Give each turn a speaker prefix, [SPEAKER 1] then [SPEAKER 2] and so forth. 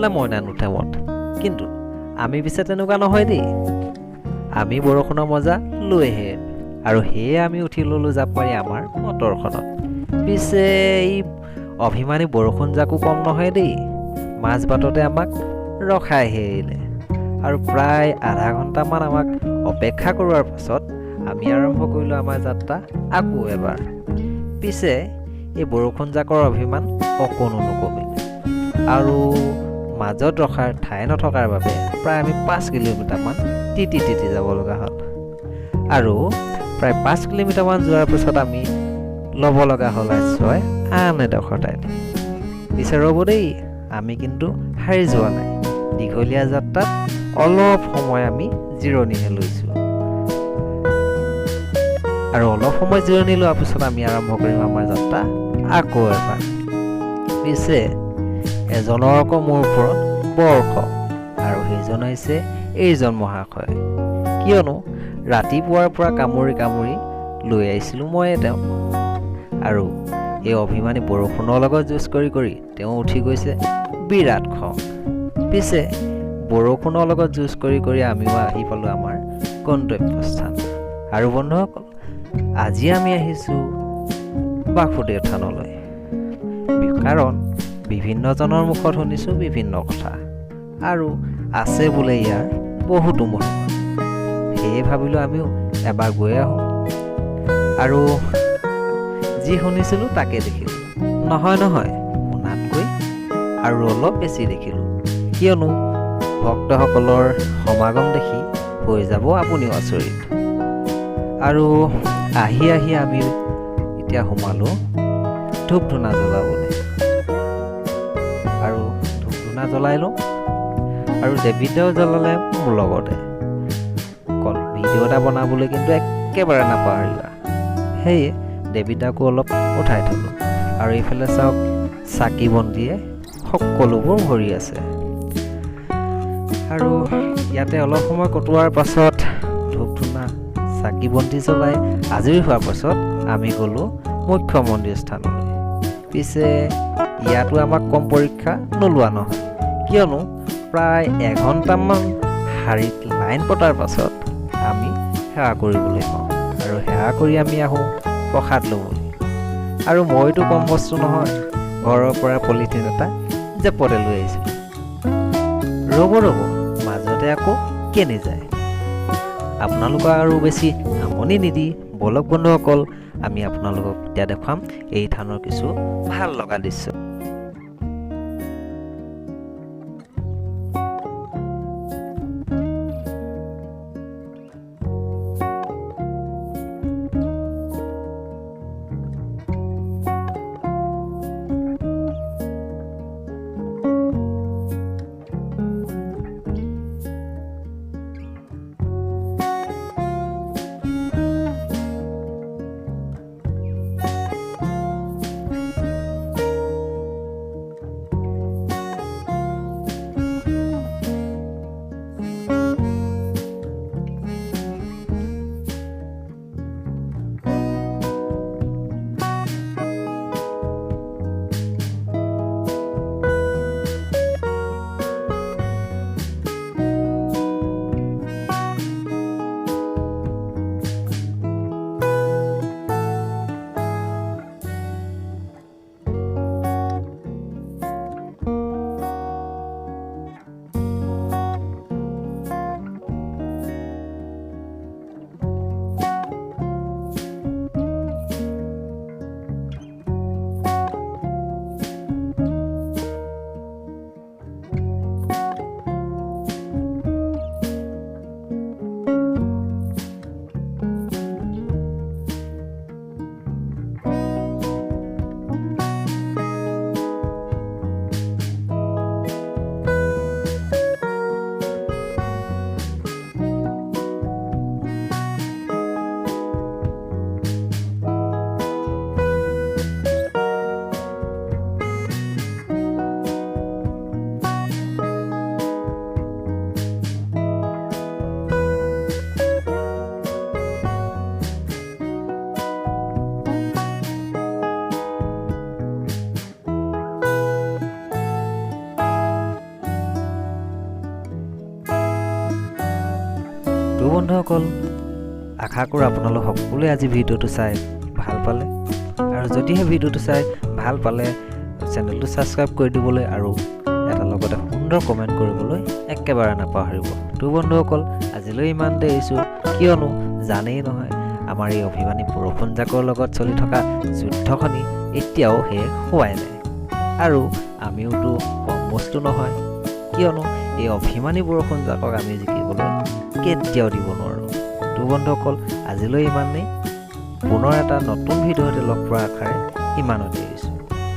[SPEAKER 1] বোলে মইনা নুঠে মত। কিন্তু আমি পিছে তেনেকুৱা নহয় দেই। আমি বৰষুণৰ মজা লৈহে, আৰু সেয়ে আমি উঠি ল'লোঁ জাপ মাৰি আমাৰ মটৰখনত। পিছে এই অভিমানী বৰষুণ জাকো কম নহয় দেই। মাজ বাটতে আমাক ৰখাইহে এৰিলে, আৰু প্ৰায় আধা ঘণ্টামান আমাক অপেক্ষা কৰোৱাৰ পাছত আমি আৰম্ভ কৰিলোঁ আমাৰ যাত্ৰা আকৌ এবাৰ। পিছে এই বৰষুণ জাকৰ অভিমান অকণো নকমিল, আৰু মাজত ৰখাৰ ঠাই নথকাৰ বাবে প্ৰায় আমি 5 কিলোমিটাৰমান তিতি যাব লগা হ'ল। আৰু প্ৰায় 5 কিলোমিটাৰমান যোৱাৰ পিছত আমি ল'ব লগা হ'ল আশ্ৰয় আন এডোখৰ ঠাইত। পিছে ৰ'ব দেই, আমি কিন্তু হাৰি যোৱা নাই। দীঘলীয়া যাত্ৰাত অলপ সময় আমি জিৰণিহে লৈছোঁ, আৰু অলপ সময় জিৰণি লোৱাৰ পিছত আমি আৰম্ভ কৰিম আমাৰ যাত্ৰা আকৌ এবাৰ। পিছে এজনৰ আকৌ মোৰ ওপৰত বৰ খং, আৰু সেইজন হৈছে এইজন মহাশয়। কিয়নো ৰাতিপুৱাৰ পৰা কামুৰি লৈ আহিছিলোঁ ময়ে তেওঁক, আৰু এই অভিমানী বৰষুণৰ লগত যুঁজ কৰি তেওঁ উঠি গৈছে বিৰাট খং। পিছে বৰষুণৰ লগত যুঁজ কৰি আমিও আহি পালোঁ আমাৰ গন্তব্যস্থান। আৰু বন্ধুসকল, আজি আমি আহিছোঁ বাসুদেৱ থানলৈ, কাৰণ বিভিন্নজনৰ মুখত শুনিছোঁ বিভিন্ন কথা, আৰু আছে বোলে ইয়াৰ বহুতো মহিমা। সেয়ে ভাবিলোঁ আমিও এবাৰ গৈ আহোঁ, আৰু যি শুনিছিলোঁ তাকে দেখিলোঁ। নহয় শুনাতকৈ আৰু অলপ বেছি দেখিলোঁ। কিয়নো ভক্তসকলৰ সমাগম দেখি হৈ যাব আপুনিও আচৰিত। আৰু আহি আমি এতিয়া সোমালোঁ ধূপ ধূনা জ্বলাবলৈ, আৰু ধূপ ধূনা জ্বলাই লওঁ, আৰু দেৱীদাও জ্বলালে মোৰ লগতে। ভিডিঅ' এটা বনাবলৈ কিন্তু একেবাৰে নাপাহৰিবা। সেয়ে দেৱীদাকো অলপ উঠাই থলোঁ, আৰু এইফালে চাওক চাকি বন্তিয়ে সকলোবোৰ ভৰি আছে। আৰু ইয়াতে অলপ সময় কটোৱাৰ পাছত ধূপ ধূনা চাকি বন্তি জ্বলাই আজৰি হোৱাৰ পাছত আমি গ'লোঁ মুখ্য মন্দিৰ স্থানলৈ। পিছে ইয়াতো আমাক কম পৰীক্ষা নোলোৱা নহয়, কিয়নো প্ৰায় এঘণ্টামান শাৰীত লাইন পতাৰ পাছত আমি সেৱা কৰিবলৈ পাওঁ, আৰু সেৱা কৰি আমি আহোঁ প্ৰসাদ ল'বলৈ। আৰু মইতো কম বস্তু নহয়, ঘৰৰ পৰা পলিথিন এটা জেপতে লৈ আহিছিলোঁ। ৰ'ব মাজতে আকৌ কেনি যায়। আপোনালোকক আৰু বেছি আমনি নিদি বলক বন্ধুসকল, আমি আপোনালোকক এতিয়া দেখুৱাম এই থানৰ কিছু ভাল লগা দৃশ্য। বন্ধুসকল, আশা কৰোঁ আপোনালোক সকলোৱে আজি ভিডিঅ'টো চাই ভাল পালে। আৰু যদিহে ভিডিঅ'টো চাই ভাল পালে চেনেলটো ছাবস্ক্ৰাইব কৰি দিবলৈ আৰু এটা লগতে সুন্দৰ কমেণ্ট কৰিবলৈ একেবাৰে নাপাহৰিব। তো বন্ধুসকল, আজিলৈ ইমানতে এৰিছোঁ, কিয়নো জানেই নহয় আমাৰ এই অভিমানী বৰষুণ জাকৰ লগত চলি থকা যুদ্ধখনি এতিয়াও শেষ হোৱাই নাই। আৰু আমিওতো কম বস্তু নহয়, কিয়নো এই অভিমানী বৰষুণ জাকক আমি জিকিবলৈ কেতিয়াও দিব নোৱাৰোঁ। তো বন্ধুসকল, আজিলৈ ইমানেই। পুনৰ এটা নতুন ভিডিঅ'তে লগ পোৱাৰ আশাৰে ইমানতে এৰিছোঁ।